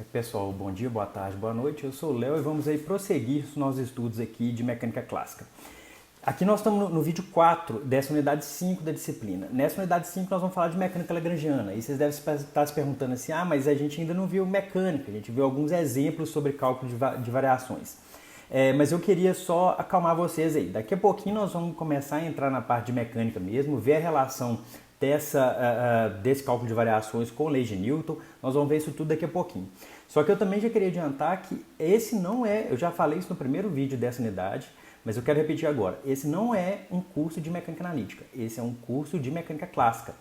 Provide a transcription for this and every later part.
Pessoal, bom dia, boa tarde, boa noite. Eu sou o Léo e vamos aí prosseguir os nossos estudos aqui de mecânica clássica. Aqui nós estamos no vídeo 4 dessa unidade 5 da disciplina. Nessa unidade 5 nós vamos falar de mecânica lagrangiana. E vocês devem estar se perguntando assim, mas a gente ainda não viu mecânica, a gente viu alguns exemplos sobre cálculo de variações. Mas eu queria só acalmar vocês aí. Daqui a pouquinho nós vamos começar a entrar na parte de mecânica mesmo, ver a relação desse cálculo de variações com leis de Newton. Nós vamos ver isso tudo daqui a pouquinho. Só que eu também já queria adiantar que esse não é, eu já falei isso no primeiro vídeo dessa unidade, mas eu quero repetir agora, esse não é um curso de mecânica analítica, esse é um curso de mecânica clássica.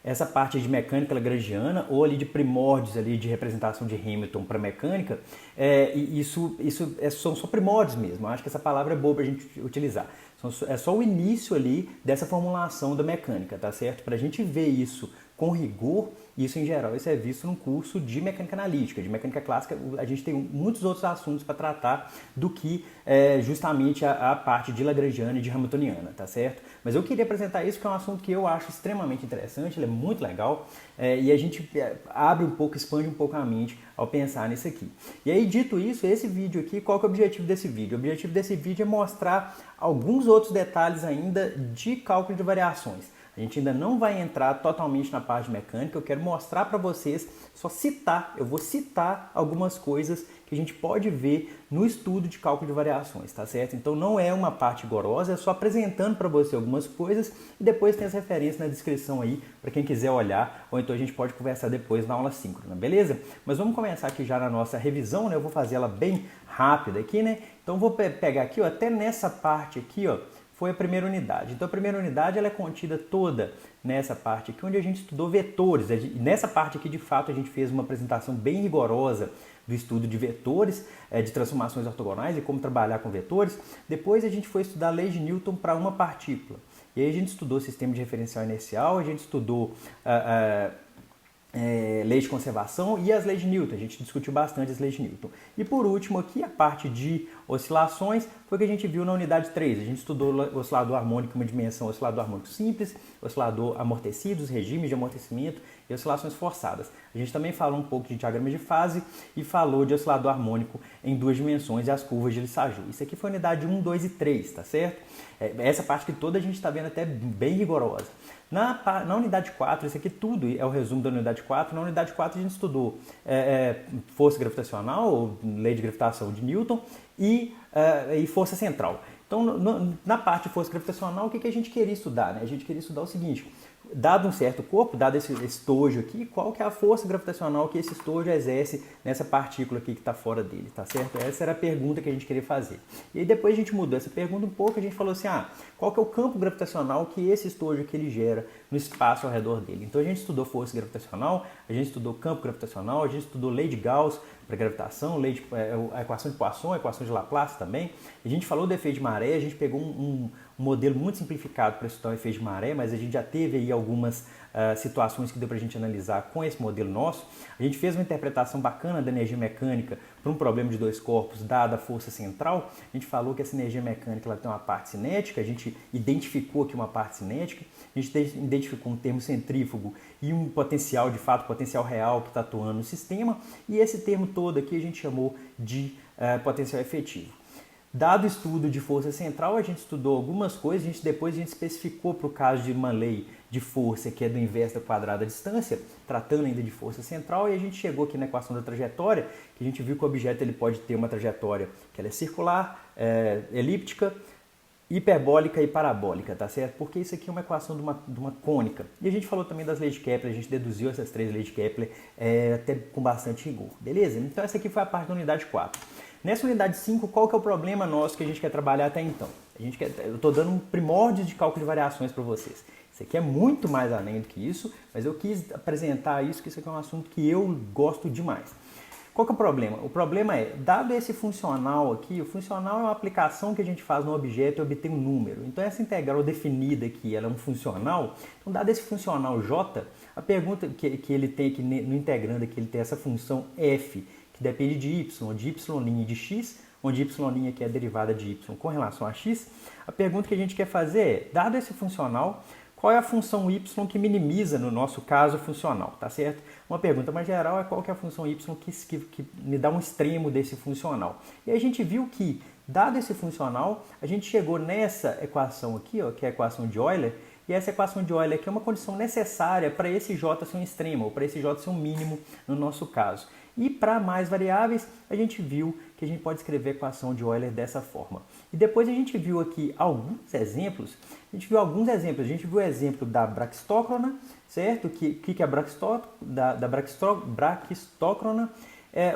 Essa parte de mecânica lagrangiana ou ali de primórdios ali de representação de Hamilton para mecânica, isso são só primórdios mesmo. Eu acho que essa palavra é boa para a gente utilizar. É só o início ali dessa formulação da mecânica, tá certo? Para a gente ver isso com rigor, isso em geral isso é visto num curso de mecânica analítica, de mecânica clássica. A gente tem muitos outros assuntos para tratar do que justamente a parte de lagrangiana e de hamiltoniana, tá certo? Mas eu queria apresentar isso que é um assunto que eu acho extremamente interessante, ele é muito legal e a gente abre um pouco, expande um pouco a mente ao pensar nisso aqui. E aí, dito isso, esse vídeo aqui, qual que é o objetivo desse vídeo? O objetivo desse vídeo é mostrar alguns outros detalhes ainda de cálculo de variações. A gente ainda não vai entrar totalmente na parte mecânica, eu quero mostrar para vocês, eu vou citar algumas coisas que a gente pode ver no estudo de cálculo de variações, tá certo? Então não é uma parte rigorosa, é só apresentando para você algumas coisas e depois tem as referências na descrição aí para quem quiser olhar, ou então a gente pode conversar depois na aula síncrona, beleza? Mas vamos começar aqui já na nossa revisão, né? Eu vou fazer ela bem rápida aqui, né? Então vou pegar aqui, ó, até nessa parte aqui, ó, foi a primeira unidade. Então a primeira unidade ela é contida toda nessa parte aqui, onde a gente estudou vetores. Nessa parte aqui, de fato, a gente fez uma apresentação bem rigorosa do estudo de vetores, de transformações ortogonais e como trabalhar com vetores. Depois a gente foi estudar a lei de Newton para uma partícula. E aí a gente estudou o sistema de referencial inercial, a gente estudou leis de conservação e as leis de Newton. A gente discutiu bastante as leis de Newton. E por último aqui, a parte de oscilações foi o que a gente viu na unidade 3. A gente estudou o oscilador harmônico, uma dimensão oscilador harmônico simples, oscilador amortecido, os regimes de amortecimento e oscilações forçadas. A gente também falou um pouco de diagrama de fase e falou de oscilador harmônico em duas dimensões e as curvas de Lissajous. Isso aqui foi a unidade 1, 2 e 3, tá certo? Essa parte que toda a gente está vendo até bem rigorosa. Na unidade 4, isso aqui tudo é o resumo da unidade 4. Na unidade 4 a gente estudou força gravitacional, ou lei de gravitação de Newton, e força central. Então, na parte de força gravitacional, o que a gente queria estudar? Né? A gente queria estudar o seguinte: dado um certo corpo, dado esse estojo aqui, qual que é a força gravitacional que esse estojo exerce nessa partícula aqui que está fora dele, tá certo? Essa era a pergunta que a gente queria fazer. E aí depois a gente mudou essa pergunta um pouco, a gente falou assim, qual que é o campo gravitacional que esse estojo aqui ele gera no espaço ao redor dele? Então a gente estudou força gravitacional, a gente estudou campo gravitacional, a gente estudou lei de Gauss para gravitação, a equação de Poisson, a equação de Laplace também. A gente falou do efeito de maré, a gente pegou um modelo muito simplificado para estudar o efeito de maré, mas a gente já teve aí algumas situações que deu para a gente analisar com esse modelo nosso. A gente fez uma interpretação bacana da energia mecânica para um problema de dois corpos, dada a força central. A gente falou que essa energia mecânica ela tem uma parte cinética, a gente identificou aqui uma parte cinética, a gente identificou um termo centrífugo e um potencial, de fato, potencial real que está atuando no sistema, e esse termo todo aqui a gente chamou de potencial efetivo. Dado o estudo de força central, a gente estudou algumas coisas, depois a gente especificou para o caso de uma lei de força que é do inverso da quadrada da distância, tratando ainda de força central, e a gente chegou aqui na equação da trajetória, que a gente viu que o objeto ele pode ter uma trajetória que ela é circular, elíptica, hiperbólica e parabólica, tá certo? Porque isso aqui é uma equação de uma cônica. E a gente falou também das leis de Kepler, a gente deduziu essas três leis de Kepler até com bastante rigor, beleza? Então essa aqui foi a parte da unidade 4. Nessa unidade 5, qual que é o problema nosso que a gente quer trabalhar até então? Eu estou dando um primórdio de cálculo de variações para vocês. Isso aqui é muito mais além do que isso, mas eu quis apresentar isso, que isso aqui é um assunto que eu gosto demais. Qual que é o problema? O problema é, dado esse funcional aqui, o funcional é uma aplicação que a gente faz no objeto e obtém um número. Então essa integral definida aqui, ela é um funcional. Então dado esse funcional j, a pergunta que ele tem aqui no integrando aqui, ele tem essa função f, que depende de y e de x, onde y' que é a derivada de y com relação a x. A pergunta que a gente quer fazer é, dado esse funcional, qual é a função y que minimiza, no nosso caso, funcional, tá certo? Uma pergunta mais geral é qual que é a função y que me dá um extremo desse funcional. E a gente viu que, dado esse funcional, a gente chegou nessa equação aqui, ó, que é a equação de Euler, e essa equação de Euler aqui é uma condição necessária para esse j ser um extremo, ou para esse j ser um mínimo no nosso caso. E para mais variáveis, a gente viu que a gente pode escrever a equação de Euler dessa forma. E depois a gente viu aqui alguns exemplos. A gente viu o exemplo da braquistócrona, certo? O que é a braquistócrona?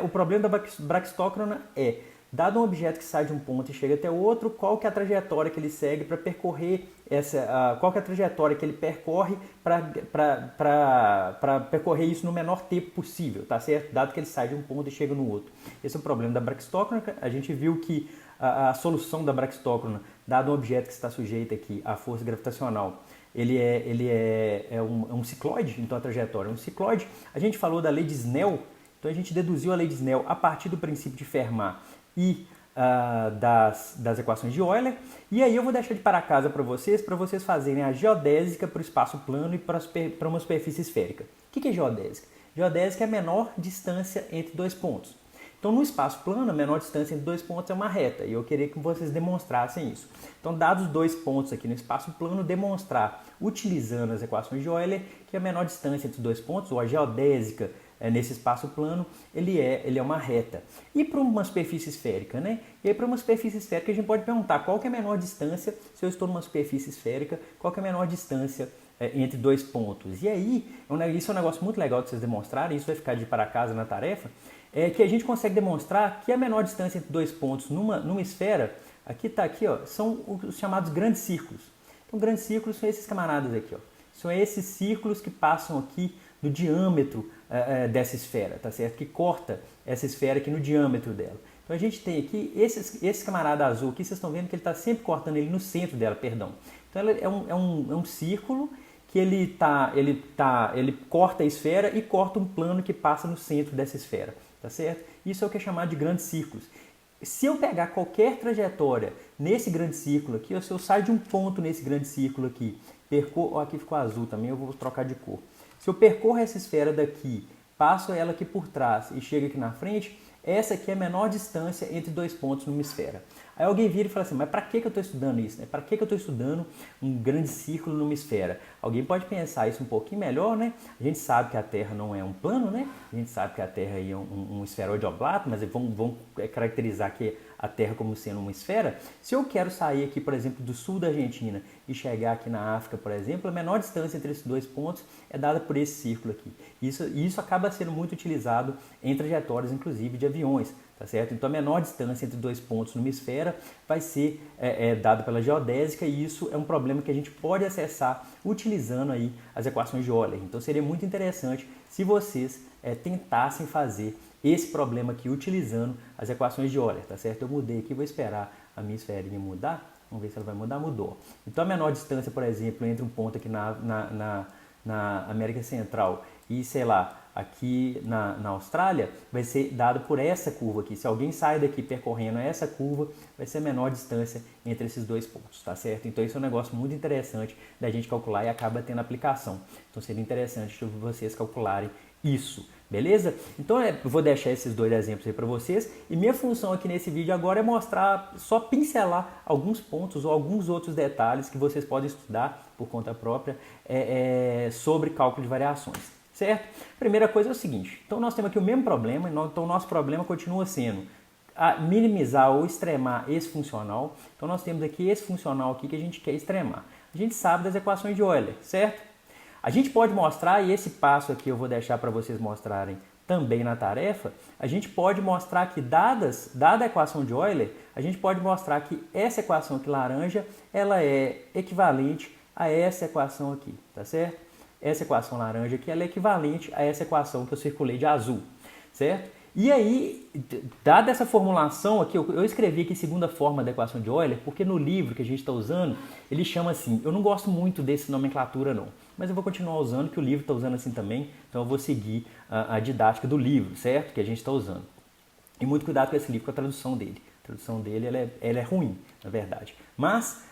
O problema da braquistócrona é, dado um objeto que sai de um ponto e chega até o outro, qual que é a trajetória que ele segue para percorrer qual que é a trajetória que ele percorre para percorrer isso no menor tempo possível, tá certo? Dado que ele sai de um ponto e chega no outro. Esse é o problema da braquistócrona. A gente viu que a solução da braquistócrona, dado um objeto que está sujeito aqui à força gravitacional, ele é um cicloide, então a trajetória é um cicloide. A gente falou da lei de Snell, então a gente deduziu a lei de Snell a partir do princípio de Fermat e das equações de Euler. E aí eu vou deixar de para casa para vocês fazerem a geodésica para o espaço plano e para uma superfície esférica. O que é geodésica? Geodésica é a menor distância entre dois pontos. Então, no espaço plano, a menor distância entre dois pontos é uma reta, e eu queria que vocês demonstrassem isso. Então, dados os dois pontos aqui no espaço plano, demonstrar, utilizando as equações de Euler, que a menor distância entre dois pontos, ou a geodésica nesse espaço plano, ele é uma reta. E para uma superfície esférica, né? E aí, para uma superfície esférica, a gente pode perguntar qual que é a menor distância, se eu estou numa superfície esférica, qual que é a menor distância entre dois pontos. E aí, isso é um negócio muito legal de vocês demonstrarem, isso vai ficar de para casa na tarefa, é que a gente consegue demonstrar que a menor distância entre dois pontos numa esfera, são os chamados grandes círculos. Então, grandes círculos são esses camaradas aqui, ó. São esses círculos que passam aqui no diâmetro dessa esfera, tá certo? Que corta essa esfera aqui no diâmetro dela. Então, a gente tem aqui esse camarada azul aqui, vocês estão vendo que ele está sempre cortando ele no centro dela, perdão. Então, ela é um círculo que ele corta a esfera e corta um plano que passa no centro dessa esfera. Tá certo? Isso é o que é chamado de grandes círculos. Se eu pegar qualquer trajetória nesse grande círculo aqui, ou se eu saio de um ponto nesse grande círculo aqui, aqui ficou azul também, eu vou trocar de cor. Se eu percorro essa esfera daqui, passo ela aqui por trás e chego aqui na frente, essa aqui é a menor distância entre dois pontos numa esfera. Aí alguém vira e fala assim, mas para que eu estou estudando isso? Né? Para que eu estou estudando um grande círculo numa esfera? Alguém pode pensar isso um pouquinho melhor, né? A gente sabe que a Terra não é um plano, né? A gente sabe que a Terra é um esferoide oblato, mas vamos caracterizar aqui a Terra como sendo uma esfera. Se eu quero sair aqui, por exemplo, do sul da Argentina e chegar aqui na África, por exemplo, a menor distância entre esses dois pontos é dada por esse círculo aqui. Isso acaba sendo muito utilizado em trajetórias, inclusive, de aviões. Tá certo? Então, a menor distância entre dois pontos numa esfera vai ser dada pela geodésica, e isso é um problema que a gente pode acessar utilizando aí as equações de Euler. Então, seria muito interessante se vocês tentassem fazer esse problema aqui utilizando as equações de Euler, tá certo? Eu mudei aqui, vou esperar a minha esferinha mudar. Vamos ver se ela vai mudar. Mudou. Então, a menor distância, por exemplo, entre um ponto aqui na América Central e, sei lá, aqui na Austrália, vai ser dado por essa curva aqui. Se alguém sai daqui percorrendo essa curva, vai ser a menor distância entre esses dois pontos, tá certo? Então, isso é um negócio muito interessante da gente calcular e acaba tendo aplicação. Então, seria interessante vocês calcularem isso, beleza? Então, eu vou deixar esses dois exemplos aí para vocês. E minha função aqui nesse vídeo agora é mostrar, só pincelar alguns pontos ou alguns outros detalhes que vocês podem estudar por conta própria sobre cálculo de variações. Certo? Primeira coisa é o seguinte, então nós temos aqui o mesmo problema, então o nosso problema continua sendo minimizar ou extremar esse funcional. Então nós temos aqui esse funcional aqui que a gente quer extremar. A gente sabe das equações de Euler, certo? A gente pode mostrar, e esse passo aqui eu vou deixar para vocês mostrarem também na tarefa, a gente pode mostrar que dada a equação de Euler, a gente pode mostrar que essa equação aqui laranja, ela é equivalente a essa equação aqui, tá certo? Essa equação laranja aqui ela é equivalente a essa equação que eu circulei de azul, certo? E aí, dada essa formulação aqui, eu escrevi aqui segunda forma da equação de Euler, porque no livro que a gente está usando, ele chama assim, eu não gosto muito dessa nomenclatura não, mas eu vou continuar usando, que o livro está usando assim também, então eu vou seguir a didática do livro, certo? Que a gente está usando. E muito cuidado com esse livro, com a tradução dele, tradução dele ela é ruim, na verdade. Mas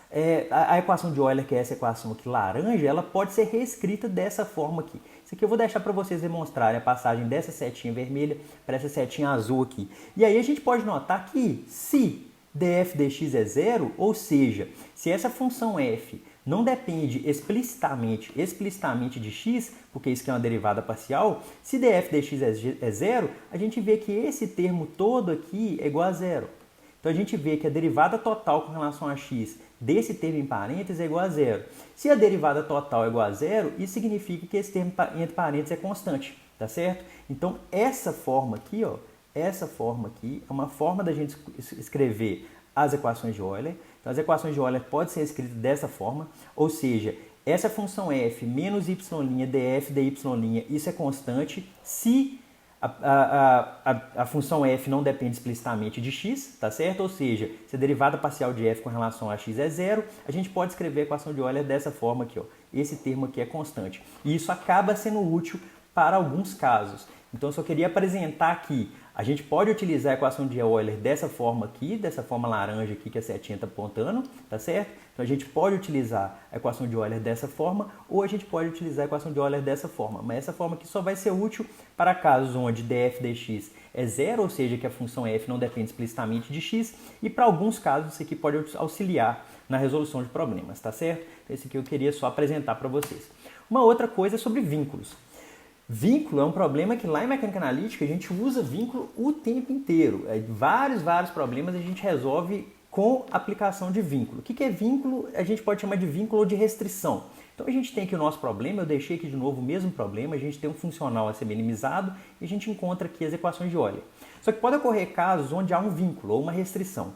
a equação de Euler, que é essa equação aqui laranja, ela pode ser reescrita dessa forma aqui. Isso aqui eu vou deixar para vocês demonstrarem a passagem dessa setinha vermelha para essa setinha azul aqui. E aí a gente pode notar que se df dx é zero, ou seja, se essa função f não depende explicitamente de x, porque isso aqui é uma derivada parcial, se df dx é zero, a gente vê que esse termo todo aqui é igual a zero. Então a gente vê que a derivada total com relação a x desse termo em parênteses é igual a zero. Se a derivada total é igual a zero, isso significa que esse termo entre parênteses é constante, tá certo? Então essa forma aqui, ó, essa forma aqui é uma forma da gente escrever as equações de Euler. Então as equações de Euler podem ser escritas dessa forma, ou seja, essa função f menos y' df dy', isso é constante se a função f não depende explicitamente de x, tá certo? Ou seja, se a derivada parcial de f com relação a x é zero, a gente pode escrever a equação de Euler dessa forma aqui, ó. Esse termo aqui é constante. E isso acaba sendo útil para alguns casos. Então, eu só queria apresentar aqui. A gente pode utilizar a equação de Euler dessa forma aqui, dessa forma laranja aqui que a setinha está apontando, tá certo? Então, a gente pode utilizar a equação de Euler dessa forma ou a gente pode utilizar a equação de Euler dessa forma. Mas essa forma aqui só vai ser útil para casos onde df dx é zero, ou seja, que a função f não depende explicitamente de x, e para alguns casos isso aqui pode auxiliar na resolução de problemas, tá certo? Então, esse aqui eu queria só apresentar para vocês. Uma outra coisa é sobre vínculos. Vínculo é um problema que lá em mecânica analítica a gente usa vínculo o tempo inteiro. Vários problemas a gente resolve com aplicação de vínculo. O que é vínculo? A gente pode chamar de vínculo ou de restrição. Então a gente tem aqui o nosso problema, eu deixei aqui de novo o mesmo problema, a gente tem um funcional a ser minimizado e a gente encontra aqui as equações de Euler. Só que pode ocorrer casos onde há um vínculo ou uma restrição.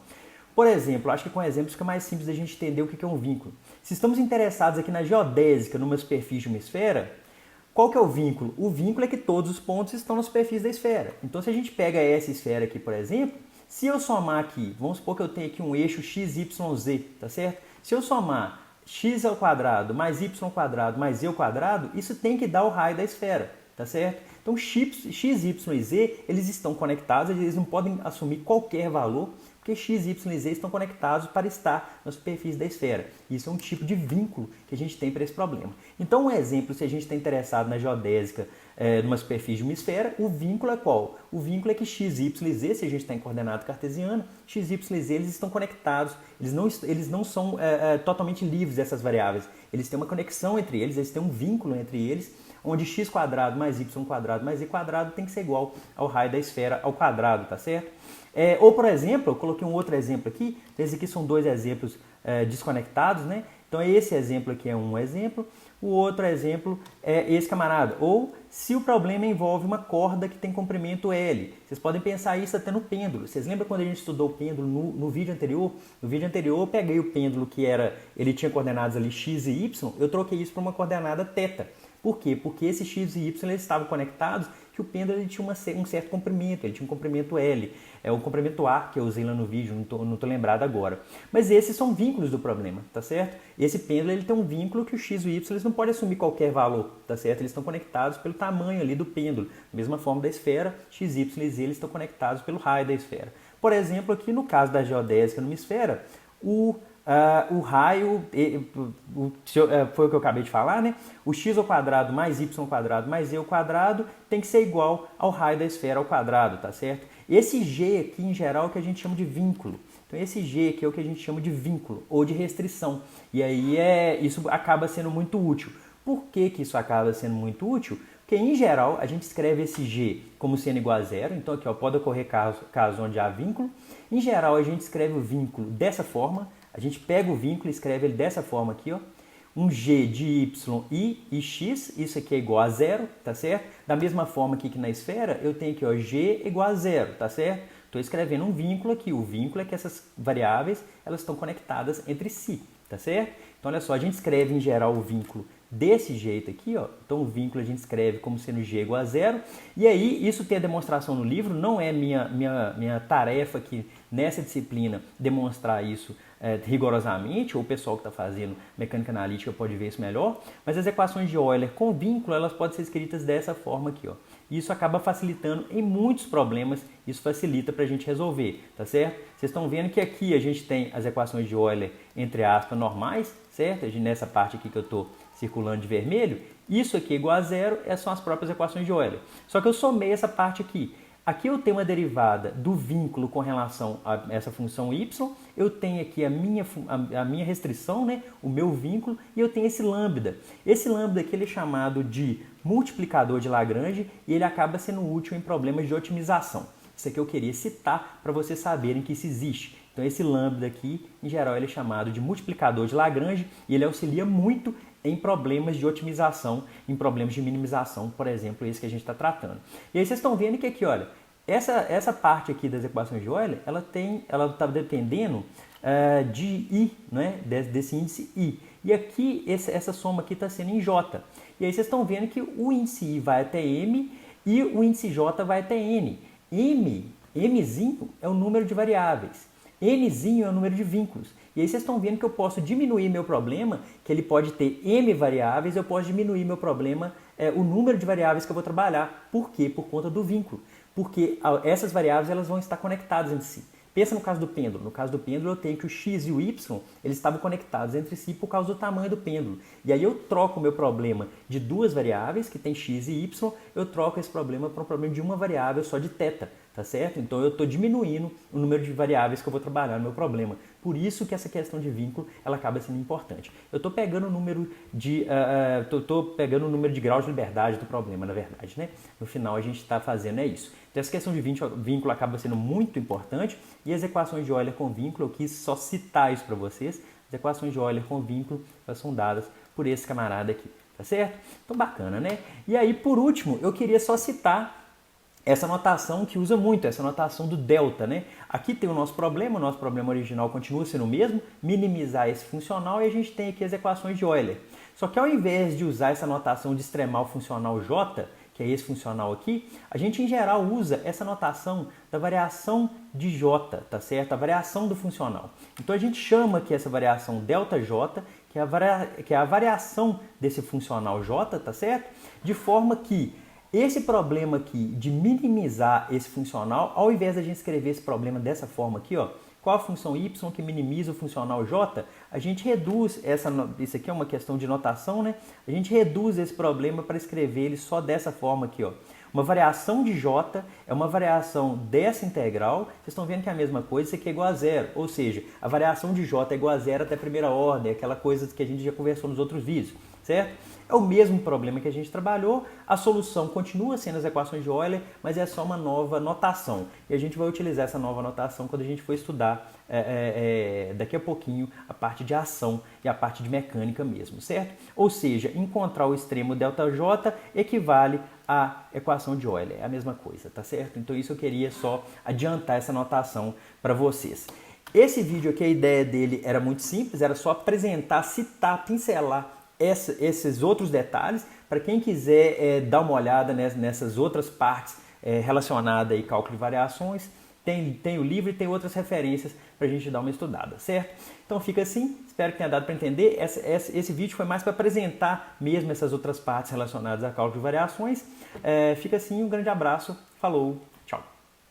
Por exemplo, acho que com exemplos fica mais simples da gente entender o que é um vínculo. Se estamos interessados aqui na geodésica, numa superfície de uma esfera, qual que é o vínculo? O vínculo é que todos os pontos estão na superfície da esfera. Então, se a gente pega essa esfera aqui, por exemplo, se eu somar aqui, vamos supor que eu tenho aqui um eixo x, y, z, tá certo? Se eu somar x ao quadrado mais y ao quadrado mais z ao quadrado, isso tem que dar o raio da esfera, tá certo? Então, x, y e z, eles estão conectados, eles não podem assumir qualquer valor, porque x, y e z estão conectados para estar na superfície da esfera. Isso é um tipo de vínculo que a gente tem para esse problema. Então, um exemplo, se a gente está interessado na geodésica numa superfície de uma esfera, o vínculo é qual? O vínculo é que x, y e z, se a gente está em coordenada cartesiana, x, y e z eles estão conectados, eles não são totalmente livres dessas variáveis. Eles têm uma conexão entre eles têm um vínculo entre eles, onde x quadrado mais y quadrado mais z quadrado tem que ser igual ao raio da esfera ao quadrado, tá certo? Ou, por exemplo, eu coloquei um outro exemplo aqui, esses aqui são dois exemplos desconectados, né? Então, esse exemplo aqui é um exemplo, o outro exemplo é esse camarada. Ou, se o problema envolve uma corda que tem comprimento L. Vocês podem pensar isso até no pêndulo. Vocês lembram quando a gente estudou o pêndulo no vídeo anterior? No vídeo anterior, eu peguei o pêndulo que ele tinha coordenadas ali x e y, eu troquei isso para uma coordenada θ. Por quê? Porque esses x e y eles estavam conectados, que o pêndulo ele tinha um certo comprimento, ele tinha um comprimento L, o comprimento A que eu usei lá no vídeo, não tô lembrado agora. Mas esses são vínculos do problema, tá certo? Esse pêndulo ele tem um vínculo que o x e o y eles não podem assumir qualquer valor, tá certo? Eles estão conectados pelo tamanho ali do pêndulo. Da mesma forma da esfera, x, y e z eles estão conectados pelo raio da esfera. Por exemplo, aqui no caso da geodésica numa esfera, o raio, foi o que eu acabei de falar, né? O x ao quadrado mais y ao quadrado mais z ao quadrado tem que ser igual ao raio da esfera ao quadrado, tá certo? Esse g aqui, em geral, é o que a gente chama de vínculo. Então, esse g aqui é o que a gente chama de vínculo ou de restrição. E aí, isso acaba sendo muito útil. Por que que isso acaba sendo muito útil? Porque, em geral, a gente escreve esse g como sendo igual a zero. Então, aqui ó, pode ocorrer caso onde há vínculo. Em geral, a gente escreve o vínculo dessa forma. A gente pega o vínculo e escreve ele dessa forma aqui, ó. Um g de y e x, isso aqui é igual a zero, tá certo? Da mesma forma aqui que na esfera, eu tenho aqui, ó, g igual a zero, tá certo? Estou escrevendo um vínculo aqui. O vínculo é que essas variáveis, elas estão conectadas entre si, tá certo? Então, olha só, a gente escreve em geral o vínculo desse jeito aqui, ó. Então, o vínculo a gente escreve como sendo g igual a zero. E aí, isso tem a demonstração no livro, não é minha tarefa aqui nessa disciplina demonstrar isso rigorosamente, ou o pessoal que está fazendo mecânica analítica pode ver isso melhor, mas as equações de Euler com vínculo, elas podem ser escritas dessa forma aqui, ó. e isso acaba facilitando em muitos problemas, isso facilita para a gente resolver, tá certo? Vocês estão vendo que aqui a gente tem as equações de Euler, entre aspas, normais, certo? Nessa parte aqui que eu estou circulando de vermelho, isso aqui é igual a zero, essas são as próprias equações de Euler. Só que eu somei essa parte aqui. Aqui eu tenho uma derivada do vínculo com relação a essa função y, eu tenho aqui a minha restrição, né, o meu vínculo, e eu tenho esse lambda. Esse lambda aqui ele é chamado de multiplicador de Lagrange e ele acaba sendo útil em problemas de otimização. Isso aqui eu queria citar para vocês saberem que isso existe. Então esse lambda aqui, em geral, ele é chamado de multiplicador de Lagrange e ele auxilia muito em problemas de otimização, em problemas de minimização, por exemplo, esse que a gente está tratando. E aí vocês estão vendo que aqui, olha, essa parte aqui das equações de Euler, ela está dependendo de I, né, desse índice I. E aqui, essa soma aqui está sendo em J. E aí vocês estão vendo que o índice I vai até M e o índice J vai até N. Mzinho é o número de variáveis. Nzinho é o número de vínculos. E aí vocês estão vendo que eu posso diminuir meu problema, que ele pode ter M variáveis, eu posso diminuir meu problema, o número de variáveis que eu vou trabalhar. Por quê? Por conta do vínculo. Porque essas variáveis elas vão estar conectadas entre si. Pensa no caso do pêndulo. No caso do pêndulo eu tenho que o x e o y eles estavam conectados entre si por causa do tamanho do pêndulo. E aí eu troco o meu problema de duas variáveis, que tem x e y, eu troco esse problema para um problema de uma variável só de θ. Tá certo? Então eu estou diminuindo o número de variáveis que eu vou trabalhar no meu problema. Por isso que essa questão de vínculo ela acaba sendo importante. Eu estou pegando o número de pegando o número de graus de liberdade do problema, na verdade, né? No final a gente está fazendo isso. Então essa questão de vínculo acaba sendo muito importante e as equações de Euler com vínculo, eu quis só citar isso para vocês. As equações de Euler com vínculo elas são dadas por esse camarada aqui, tá certo? Então bacana, né? E aí por último eu queria só citar essa notação que usa muito, essa notação do delta, né? Aqui tem o nosso problema original continua sendo o mesmo, minimizar esse funcional e a gente tem aqui as equações de Euler. Só que ao invés de usar essa notação de extremar o funcional j, que é esse funcional aqui, a gente em geral usa essa notação da variação de j, tá certo? A variação do funcional. Então a gente chama aqui essa variação ΔJ, que é a variação desse funcional j, tá certo? De forma que esse problema aqui de minimizar esse funcional, ao invés de a gente escrever esse problema dessa forma aqui, ó, qual a função y que minimiza o funcional j, a gente reduz, isso aqui é uma questão de notação, né? A gente reduz esse problema para escrever ele só dessa forma aqui, ó. Uma variação de j é uma variação dessa integral, vocês estão vendo que é a mesma coisa, isso aqui é igual a zero, ou seja, a variação de j é igual a zero até a primeira ordem, aquela coisa que a gente já conversou nos outros vídeos, certo? É o mesmo problema que a gente trabalhou, a solução continua sendo as equações de Euler, mas é só uma nova notação. E a gente vai utilizar essa nova notação quando a gente for estudar daqui a pouquinho a parte de ação e a parte de mecânica mesmo, certo? Ou seja, encontrar o extremo ΔJ equivale à equação de Euler, é a mesma coisa, tá certo? Então isso eu queria só adiantar essa notação para vocês. Esse vídeo aqui, a ideia dele era muito simples, era só apresentar, citar, pincelar esses outros detalhes, para quem quiser dar uma olhada nessas outras partes relacionadas a cálculo de variações, tem o livro e tem outras referências para a gente dar uma estudada, certo? Então fica assim, espero que tenha dado para entender. Esse vídeo foi mais para apresentar mesmo essas outras partes relacionadas a cálculo de variações. Fica assim, um grande abraço, falou!